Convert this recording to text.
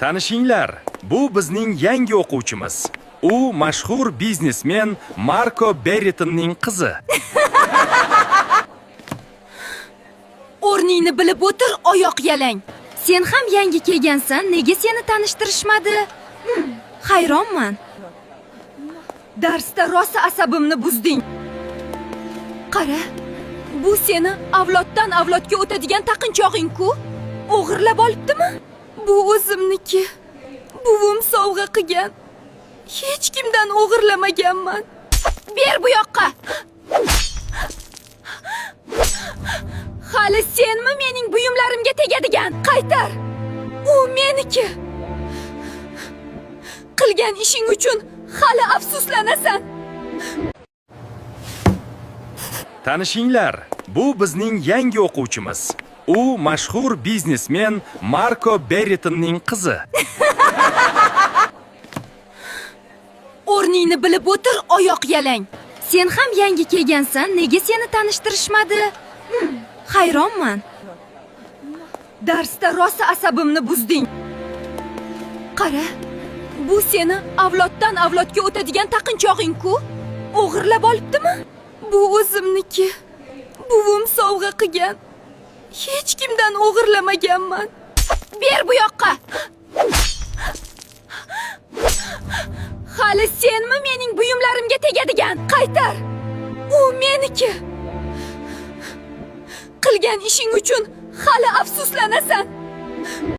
Tanishinglar, bu bizning yangi o'quvchimiz. U mashhur biznesmen Marko Berritonning qizi. O'rningni bilib o'tir, oyoq yalang. Sen ham yangi kelgansan, nega seni tanishtirishmadi? Hayronman. Darsda rosa asabimni buzding. Qara, bu seni avloddan avlodga o'tadigan taqinchog'ing-ku. O'g'irlab olibdimi? Bu o'zimniki. Buvim sovg'a qilgan. Hech kimdan o'g'irlamaganman. Ber bu yoqqa. Hali senmi mening buyumlarimga tegadigan? Qaytar. U meniki. Qilgan ishing uchun hali afsuslanasan. Tanishinglar, bu bizning yangi o'quvchimiz. U mashhur biznesmen Marko Berritonning qizi. O'rningni bilib o'tir, oyoq yalang. Sen ham yangi kelgansan, nega seni tanishtirishmadi? Hayronman. Darsda rosa asabimni buzding. Qara, bu seni avloddan avlodga o'tadigan taqinchog'ing-ku. O'g'irlab olibdimi? Bu o'zimniki. Buvim sovg'a qilgan. Hech kimdan o'g'irlamaganman. Ber bu yoqqa. Hali senmi mening buyumlarimga tegadigan? Qaytar. U meniki. Qilgan ishing uchun hali afsuslanasan.